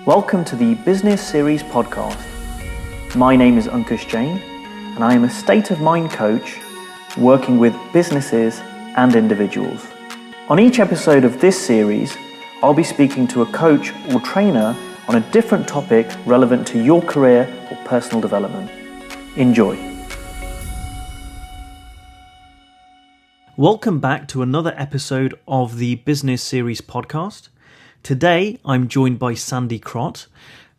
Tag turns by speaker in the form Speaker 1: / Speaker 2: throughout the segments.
Speaker 1: Welcome to the Business Series podcast. My name is Ankush Jain, and I am a state of mind coach working with businesses and individuals. On each episode of this series, I'll be speaking to a coach or trainer on a different topic relevant to your career or personal development. Enjoy. Welcome back to another episode of the Business Series podcast. Today, I'm joined by Sandy Krot.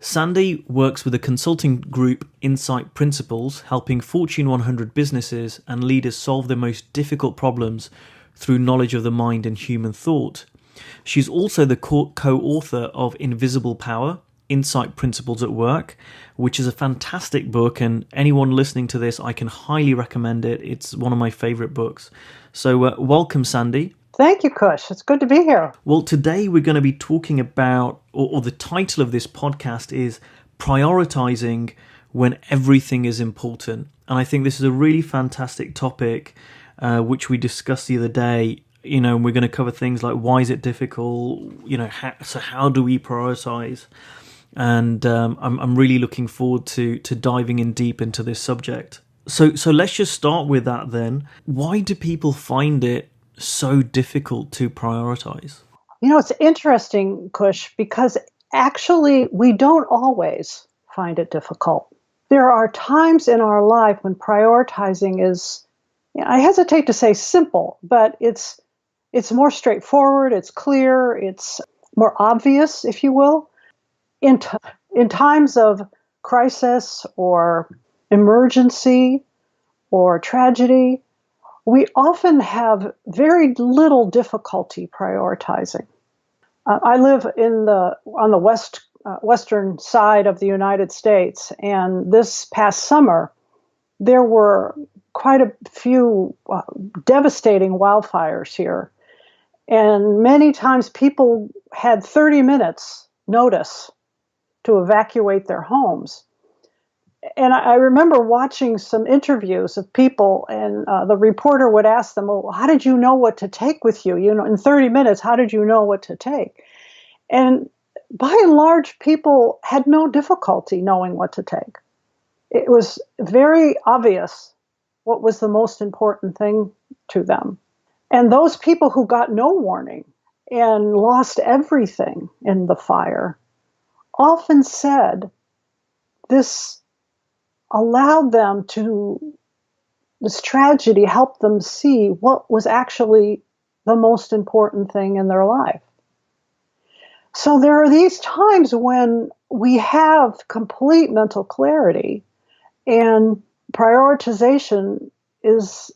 Speaker 1: Sandy works with the consulting group Insight Principles, helping Fortune 100 businesses and leaders solve their most difficult problems through knowledge of the mind and human thought. She's also the co-author of Invisible Power, Insight Principles at Work, which is a fantastic book, and anyone listening to this, I can highly recommend it. It's one of my favorite books. So welcome, Sandy.
Speaker 2: Thank you, Kush. It's good to be here.
Speaker 1: Well, today we're going to be talking about, or the title of this podcast is Prioritizing When Everything is Important. And I think this is a really fantastic topic, which we discussed the other day. You know, and we're going to cover things like why is it difficult? You know, how do we prioritize? And I'm really looking forward to diving in deep into this subject. So let's just start with that then. Why do people find it so difficult to prioritize?
Speaker 2: You know, it's interesting, Kush, because actually we don't always find it difficult. There are times in our life when prioritizing is, I hesitate to say simple, but it's more straightforward, it's clear, it's more obvious, if you will. In times of crisis or emergency or tragedy, we often have very little difficulty prioritizing. I live on the western side of the United States, and this past summer, there were quite a few devastating wildfires here. And many times people had 30 minutes notice to evacuate their homes. And I remember watching some interviews of people, and the reporter would ask them, well, how did you know what to take with you? You know, in 30 minutes, how did you know what to take? And by and large, people had no difficulty knowing what to take. It was very obvious what was the most important thing to them. And those people who got no warning and lost everything in the fire often said this this tragedy helped them see what was actually the most important thing in their life. So there are these times when we have complete mental clarity and prioritization is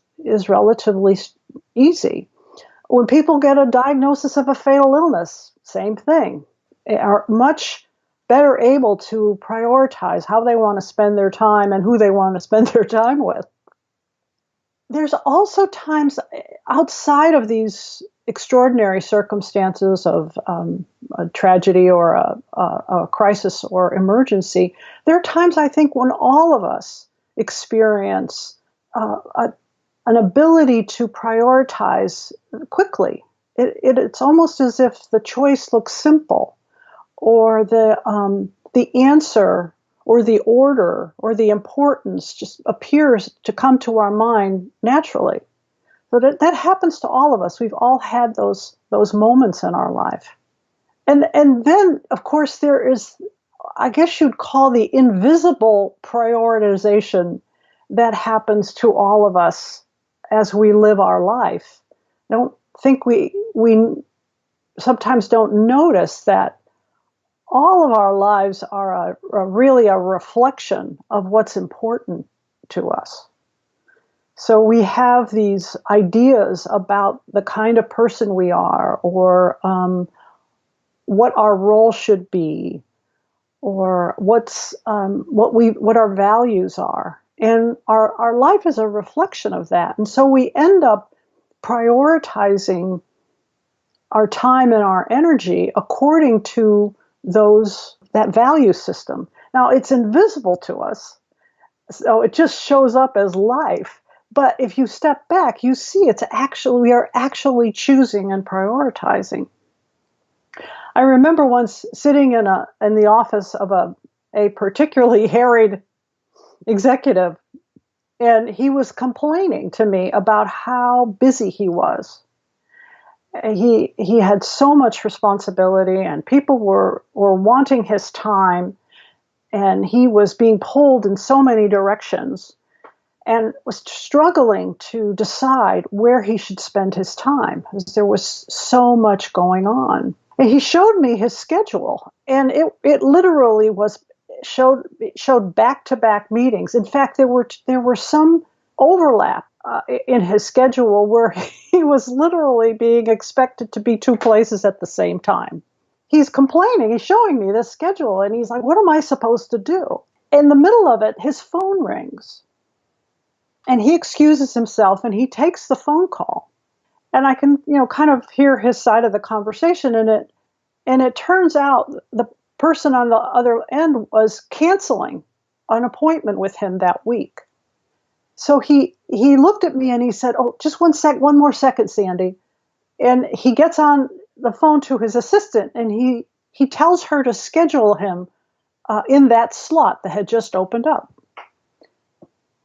Speaker 2: relatively easy. When people get a diagnosis of a fatal illness, same thing. They are much better able to prioritize how they want to spend their time and who they want to spend their time with. There's also times outside of these extraordinary circumstances of a tragedy or a crisis or emergency, there are times I think when all of us experience an ability to prioritize quickly. It's almost as if the choice looks simple, or the answer or the order or the importance just appears to come to our mind naturally. So that happens to all of us. We've all had those moments in our life. And then, of course, there is, I guess you'd call the invisible prioritization that happens to all of us as we live our life. I don't think we sometimes don't notice that all of our lives are really a reflection of what's important to us. So we have these ideas about the kind of person we are, or what our role should be, or what our values are. And our life is a reflection of that. And so we end up prioritizing our time and our energy according to that value system. Now, it's invisible to us, so it just shows up as life. But if you step back, you see we are actually choosing and prioritizing. I remember once sitting in the office of a particularly harried executive, and he was complaining to me about how busy he was. He had so much responsibility, and people were wanting his time, and he was being pulled in so many directions, and was struggling to decide where he should spend his time because there was so much going on. And he showed me his schedule, and it literally showed back-to-back meetings. In fact, there were some overlap in his schedule where he was literally being expected to be two places at the same time. He's complaining, he's showing me this schedule, and he's like, what am I supposed to do? In the middle of it, his phone rings, and he excuses himself, and he takes the phone call. And I can, kind of hear his side of the conversation, and it turns out the person on the other end was canceling an appointment with him that week. So he looked at me and he said, "Oh, just one more second, Sandy." And he gets on the phone to his assistant, and he tells her to schedule him in that slot that had just opened up.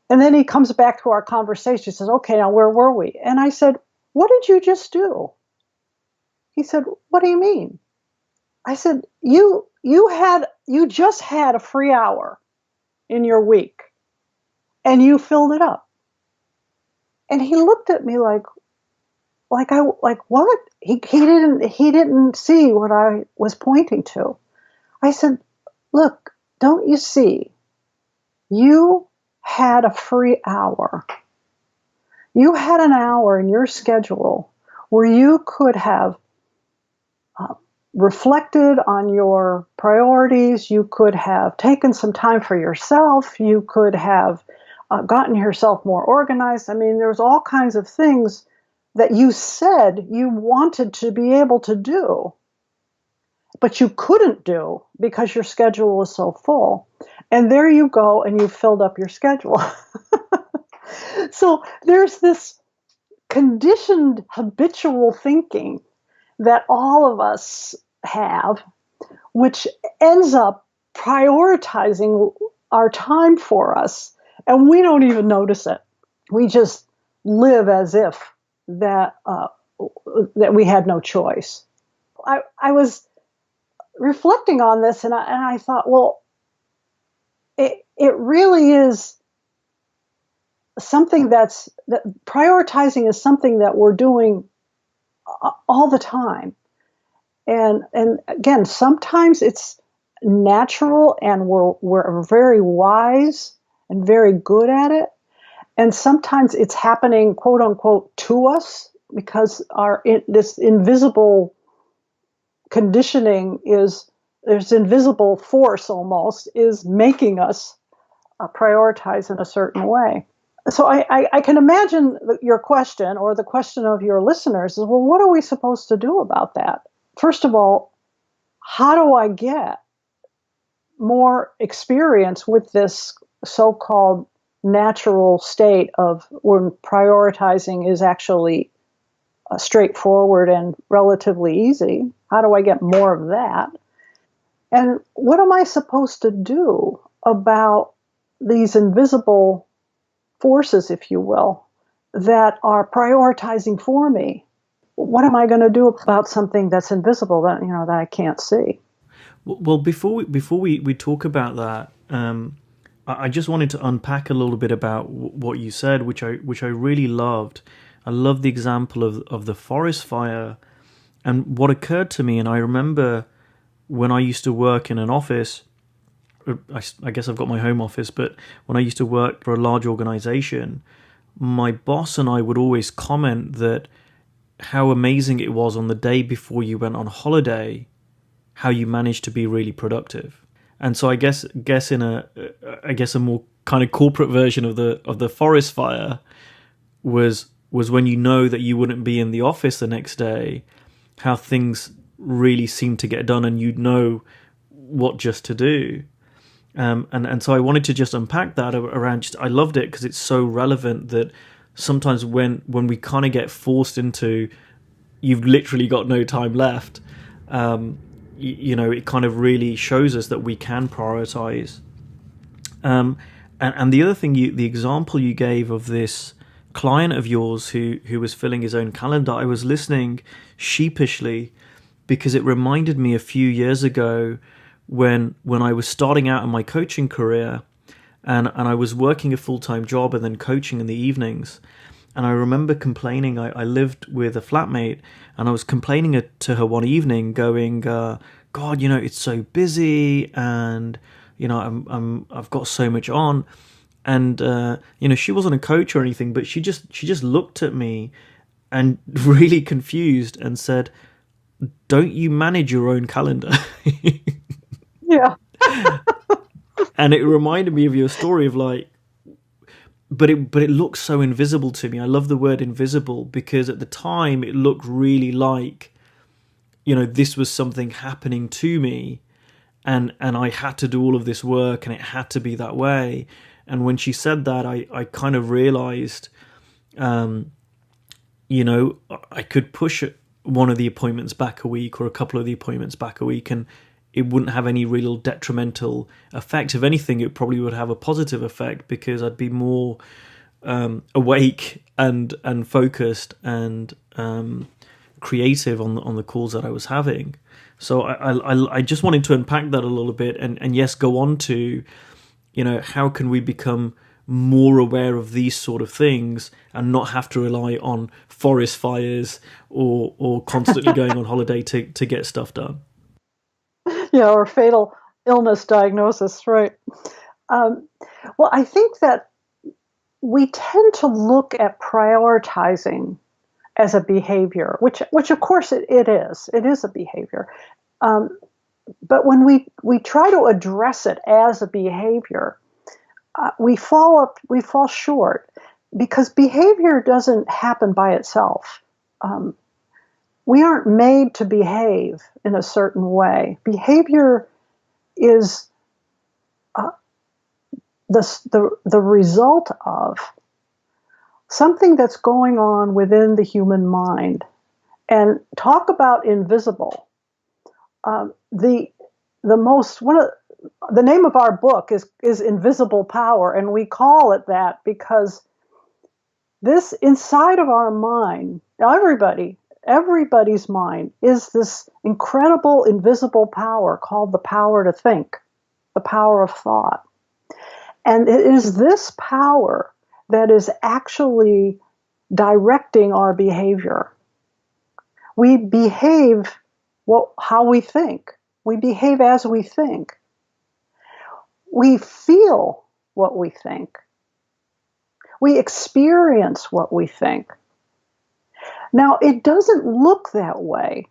Speaker 2: And then he comes back to our conversation. He says, "Okay, now where were we?" And I said, "What did you just do?" He said, "What do you mean?" I said, you just had a free hour in your week, and you filled it up." And he looked at me like what? He didn't see what I was pointing to. I said, "Look, don't you see? You had a free hour. You had an hour in your schedule where you could have reflected on your priorities. You could have taken some time for yourself. You could have gotten yourself more organized. I mean, there's all kinds of things that you said you wanted to be able to do, but you couldn't do because your schedule was so full. And there you go, and you filled up your schedule." So there's this conditioned habitual thinking that all of us have, which ends up prioritizing our time for us, and we don't even notice it. We just live as if that we had no choice. I was reflecting on this, and I thought, well, it really is something that prioritizing is something that we're doing all the time. And again, sometimes it's natural and we're very wise and very good at it. And sometimes it's happening, quote unquote, to us because this invisible conditioning there's invisible force almost is making us prioritize in a certain way. So I can imagine your question, or the question of your listeners, is, well, what are we supposed to do about that? First of all, how do I get more experience with this so-called natural state of when prioritizing is actually straightforward and relatively easy? How do I get more of that? And what am I supposed to do about these invisible forces, if you will, that are prioritizing for me? What am I going to do about something that's invisible that I can't see?
Speaker 1: Well, before we talk about that, I just wanted to unpack a little bit about what you said, which I really loved. I love the example of the forest fire, and what occurred to me. And I remember when I used to work in an office. I guess I've got my home office, but when I used to work for a large organization, my boss and I would always comment that how amazing it was on the day before you went on holiday, how you managed to be really productive. And so I guess in a more kind of corporate version of the forest fire was when you know that you wouldn't be in the office the next day, how things really seemed to get done, and you'd know what just to do. And so I wanted to just unpack that around. I loved it because it's so relevant that sometimes when we kind of get forced into, you've literally got no time left, it kind of really shows us that we can prioritize. And the other thing, the example you gave of this client of yours who was filling his own calendar, I was listening sheepishly because it reminded me a few years ago when I was starting out in my coaching career, and I was working a full-time job and then coaching in the evenings. And I remember complaining. I lived with a flatmate, and I was complaining to her one evening, going, "God, it's so busy, and I've got so much on." And she wasn't a coach or anything, but she just looked at me and really confused and said, "Don't you manage your own calendar?"
Speaker 2: Yeah.
Speaker 1: And it reminded me of your story of like, but it looks so invisible to me. I love the word invisible because at the time it looked really like, this was something happening to me, and I had to do all of this work and it had to be that way. And when she said that, I kind of realized, I could push one of the appointments back a week or a couple of the appointments back a week, and it wouldn't have any real detrimental effect. If anything, it probably would have a positive effect because I'd be more awake and focused and creative on the calls that I was having. So I just wanted to unpack that a little bit and yes, go on to, how can we become more aware of these sort of things and not have to rely on forest fires or constantly going on holiday to get stuff done.
Speaker 2: Yeah, or fatal illness diagnosis, right? Well, I think that we tend to look at prioritizing as a behavior, which of course it is. It is a behavior. But when we try to address it as a behavior, we fall short because behavior doesn't happen by itself. We aren't made to behave in a certain way. Behavior is the result of something that's going on within the human mind. And talk about invisible. The name of our book is Invisible Power, and we call it that because this inside of our mind, everybody's mind is this incredible invisible power called the power to think, the power of thought. And it is this power that is actually directing our behavior. We behave how we think. We behave as we think. We feel what we think. We experience what we think. Now, it doesn't look that way.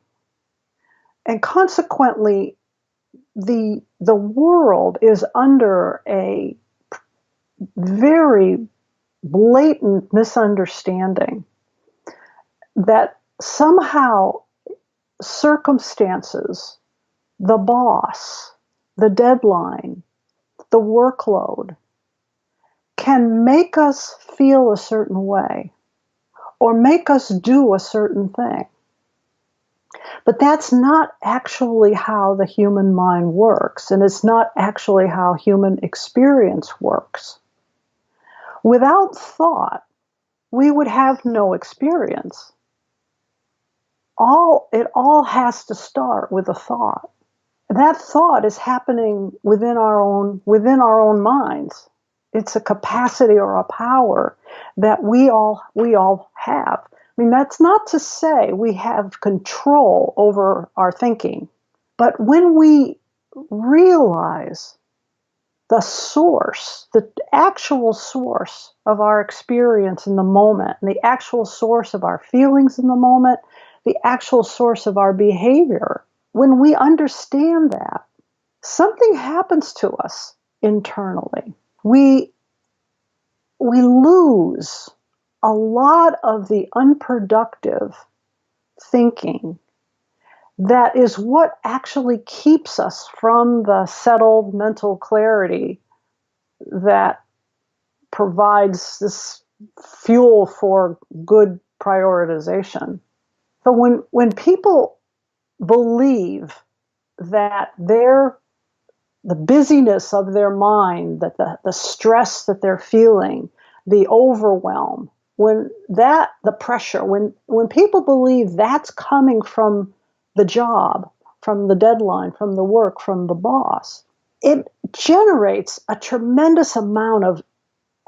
Speaker 2: And consequently, the world is under a very blatant misunderstanding that somehow circumstances, the boss, the deadline, the workload can make us feel a certain way or make us do a certain thing. But that's not actually how the human mind works, and it's not actually how human experience works. Without thought, we would have no experience. It all has to start with a thought. That thought is happening within our own minds. It's a capacity or a power that we all have. I mean, that's not to say we have control over our thinking, but when we realize the source, the actual source of our experience in the moment, and the actual source of our feelings in the moment, the actual source of our behavior, when we understand that, something happens to us internally. We lose a lot of the unproductive thinking that is what actually keeps us from the settled mental clarity that provides this fuel for good prioritization. So when people believe that the busyness of their mind, that the stress that they're feeling, the overwhelm, the pressure, when people believe that's coming from the job, from the deadline, from the work, from the boss, it generates a tremendous amount of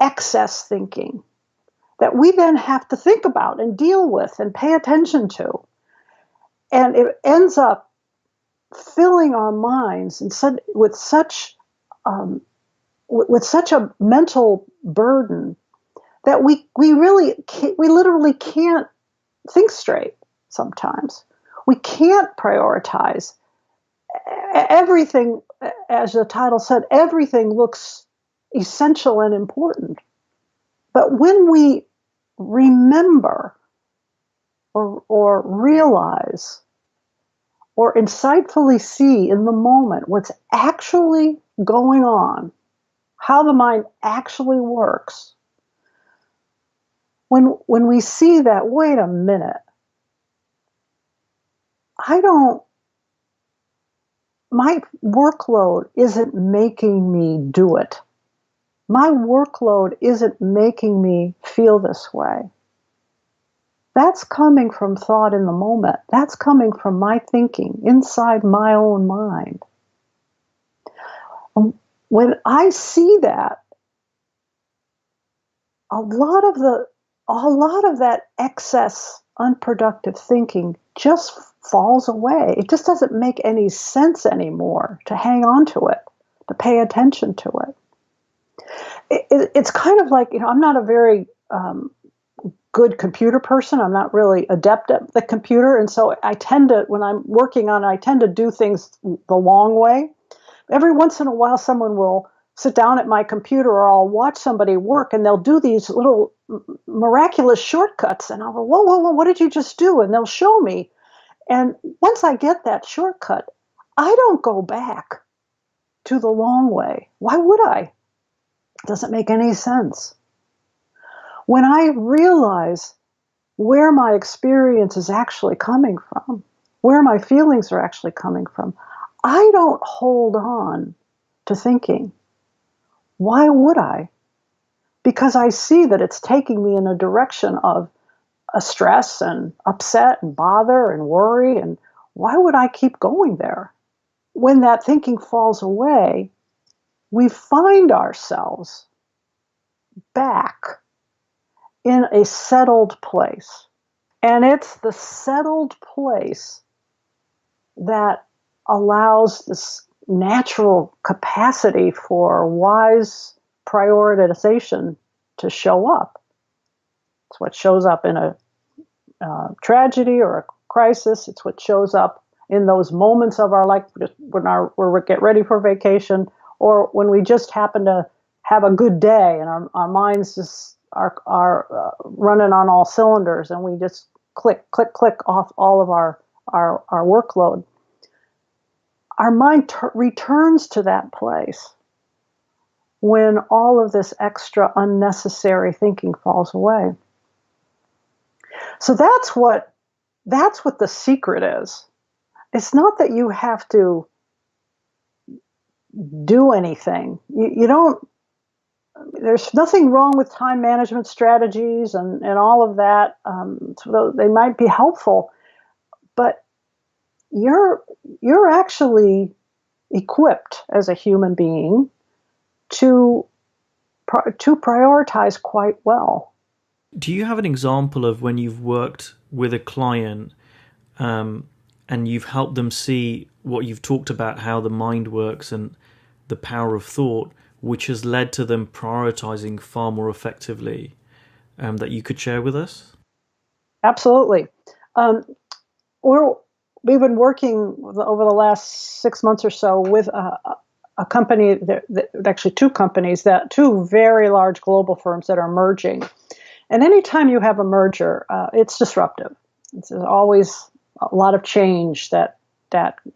Speaker 2: excess thinking that we then have to think about and deal with and pay attention to. And it ends up filling our minds with such a mental burden that we literally can't think straight sometimes. We can't prioritize. Everything, as the title said, everything looks essential and important. But when we remember or realize or insightfully see in the moment what's actually going on, how the mind actually works, when we see that, wait a minute, my workload isn't making me do it. My workload isn't making me feel this way. That's coming from thought in the moment. That's coming from my thinking inside my own mind. When I see that, a lot of that excess unproductive thinking just falls away. It just doesn't make any sense anymore to hang on to it, to pay attention to it. It's kind of like, I'm not a very good computer person. I'm not really adept at the computer. And so when I'm working on it, I tend to do things the long way. Every once in a while, someone will sit down at my computer or I'll watch somebody work and they'll do these little miraculous shortcuts. And I'll go, whoa, what did you just do? And they'll show me. And once I get that shortcut, I don't go back to the long way. Why would I? It doesn't make any sense. When I realize where my experience is actually coming from, where my feelings are actually coming from, I don't hold on to thinking. Why would I? Because I see that it's taking me in a direction of a stress and upset and bother and worry, and why would I keep going there? When that thinking falls away, we find ourselves back in a settled place. And it's the settled place that allows this natural capacity for wise prioritization to show up. It's what shows up in a tragedy or a crisis. It's what shows up in those moments of our life when we get ready for vacation, or when we just happen to have a good day and our minds just are running on all cylinders, and we just click off all of our workload. Our mind returns to that place when all of this extra unnecessary thinking falls away. So that's what the secret is. It's not that you have to do anything. You don't. There's nothing wrong with time management strategies and all of that. So they might be helpful, but you're actually equipped as a human being to prioritize quite well.
Speaker 1: Do you have an example of when you've worked with a client and you've helped them see what you've talked about, how the mind works and the power of thought, which has led to them prioritizing far more effectively, that you could share with us?
Speaker 2: Absolutely. We've been working over the last 6 months or so with a company, actually two companies, two very large global firms that are merging. And anytime you have a merger, it's disruptive. There's always a lot of change that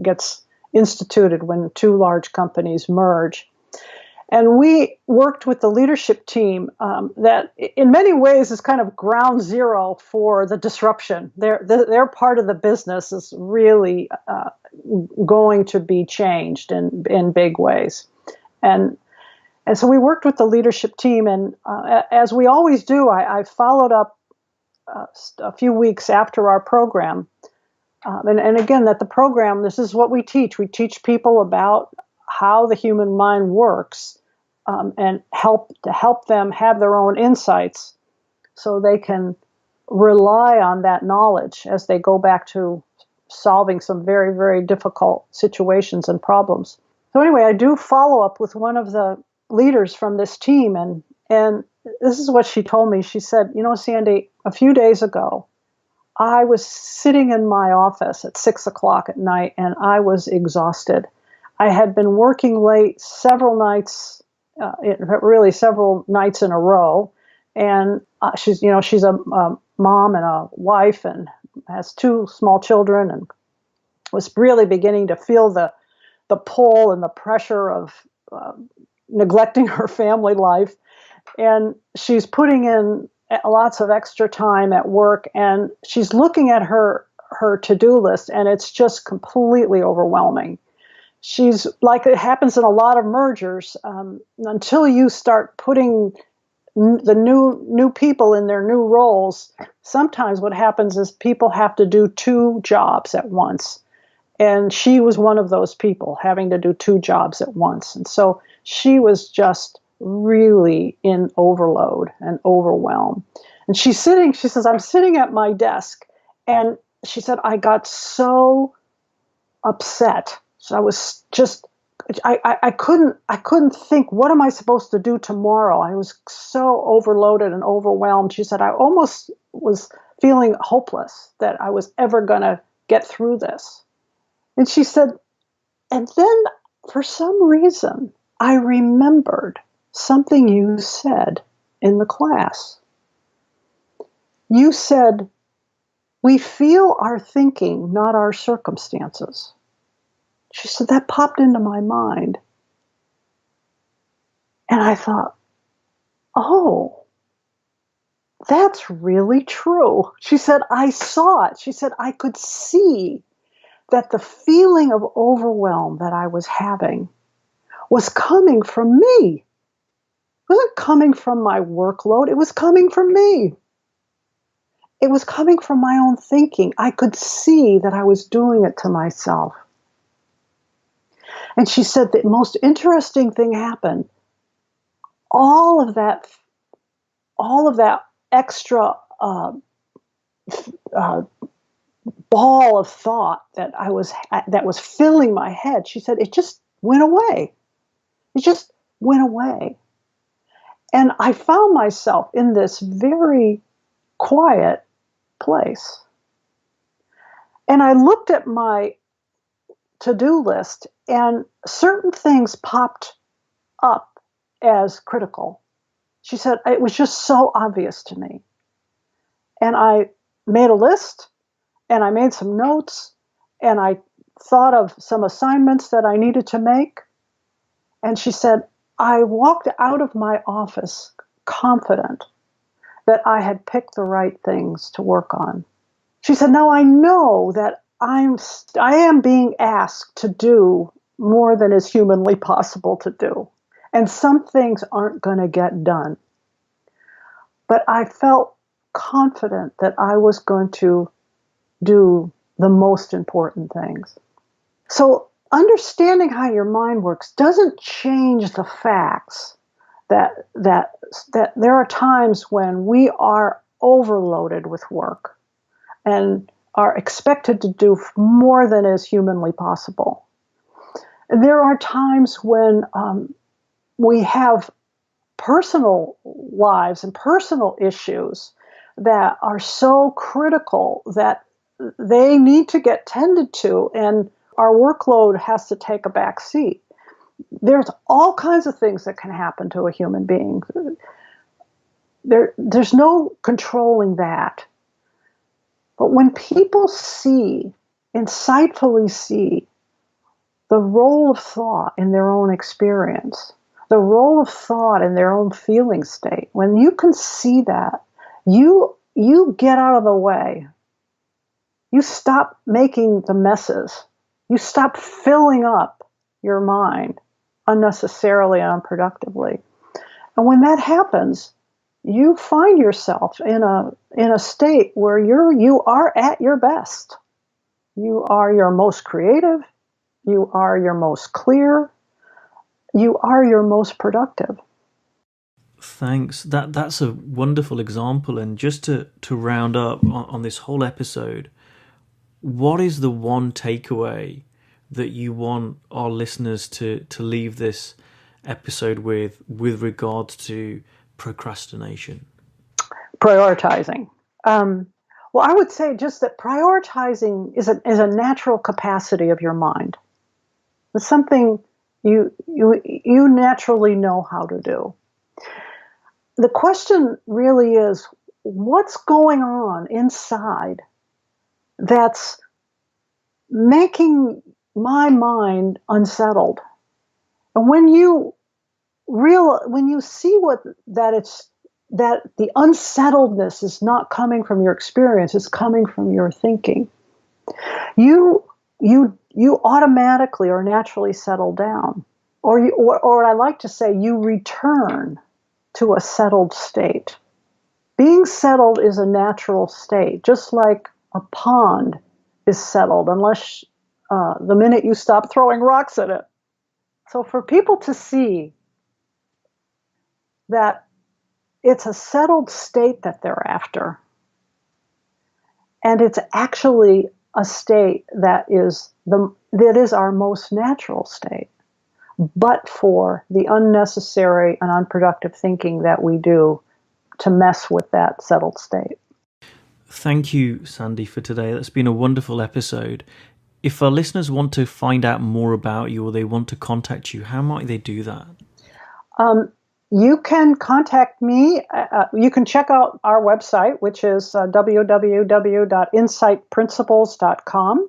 Speaker 2: gets instituted when two large companies merge. And we worked with the leadership team that in many ways is kind of ground zero for the disruption. Their part of the business is really going to be changed in big ways. And so we worked with the leadership team, and as we always do, I followed up a few weeks after our program. And again, that the program, this is what we teach. We teach people about how the human mind works, and help them have their own insights so they can rely on that knowledge as they go back to solving some very, very difficult situations and problems. So anyway, I do follow up with one of the leaders from this team, and this is what she told me. She said, Sandy, a few days ago, I was sitting in my office at 6:00 at night, and I was exhausted. I had been working late several nights, several nights in a row. And she's a mom and a wife, and has 2 small children, and was really beginning to feel the pull and the pressure of neglecting her family life. And she's putting in lots of extra time at work, and she's looking at her to-do list, and it's just completely overwhelming. She's like, it happens in a lot of mergers, until you start putting the new people in their new roles. Sometimes what happens is people have to do 2 jobs at once. And she was one of those people having to do 2 jobs at once. And so she was just really in overload and overwhelmed. And she says, I'm sitting at my desk. And she said, I got so upset. So I was just, I couldn't think, what am I supposed to do tomorrow? I was so overloaded and overwhelmed. She said, I almost was feeling hopeless that I was ever going to get through this. And she said, and then for some reason, I remembered something you said in the class. You said, we feel our thinking, not our circumstances. She said, that popped into my mind. And I thought, oh, that's really true. She said, I saw it. She said, I could see that the feeling of overwhelm that I was having was coming from me. It wasn't coming from my workload. It was coming from me. It was coming from my own thinking. I could see that I was doing it to myself. And she said the most interesting thing happened. All of that extra ball of thought that was filling my head, she said, it just went away. It just went away. And I found myself in this very quiet place. And I looked at my to-do list, and certain things popped up as critical. She said, it was just so obvious to me. And I made a list, and I made some notes, and I thought of some assignments that I needed to make. And she said, I walked out of my office confident that I had picked the right things to work on. She said, now I know that I am being asked to do more than is humanly possible to do. And some things aren't going to get done. But I felt confident that I was going to do the most important things. So understanding how your mind works doesn't change the facts that there are times when we are overloaded with work and are expected to do more than is humanly possible. There are times when we have personal lives and personal issues that are so critical that they need to get tended to, and our workload has to take a back seat. There's all kinds of things that can happen to a human being. There's no controlling that. But when people insightfully see the role of thought in their own experience, the role of thought in their own feeling state, when you can see that, you get out of the way. You stop making the messes You stop filling up your mind unnecessarily and unproductively. And when that happens, you find yourself in a state where you are at your best. You are your most creative, you are your most clear, you are your most productive.
Speaker 1: Thanks. That's a wonderful example. And just to round up on this whole episode, what is the one takeaway that you want our listeners to leave this episode with regards to procrastination?
Speaker 2: Prioritizing. Well, I would say just that prioritizing is a natural capacity of your mind. It's something you naturally know how to do. The question really is, what's going on inside that's making my mind unsettled? And when you see that the unsettledness is not coming from your experience, it's coming from your thinking, you automatically or naturally settle down, or I like to say, you return to a settled state. Being settled is a natural state, just like a pond is settled, unless the minute you stop throwing rocks at it. So for people to see that it's a settled state that they're after, and it's actually a state that is our most natural state, but for the unnecessary and unproductive thinking that we do to mess with that settled state.
Speaker 1: Thank you, Sandy, for today. That's been a wonderful episode. If our listeners want to find out more about you or they want to contact you, how might they do that?
Speaker 2: You can contact me. You can check out our website, which is www.insightprinciples.com.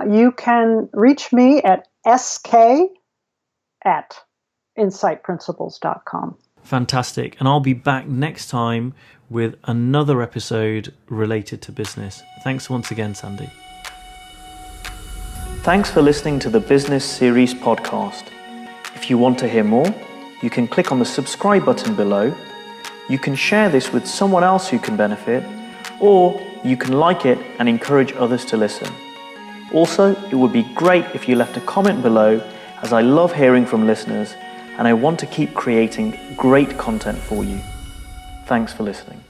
Speaker 2: You can reach me at sk@insightprinciples.com.
Speaker 1: Fantastic. And I'll be back next time with another episode related to business. Thanks once again, Sandy. Thanks for listening to the Business Series podcast. If you want to hear more, you can click on the subscribe button below. You can share this with someone else who can benefit, or you can like it and encourage others to listen. Also, it would be great if you left a comment below, as I love hearing from listeners and I want to keep creating great content for you. Thanks for listening.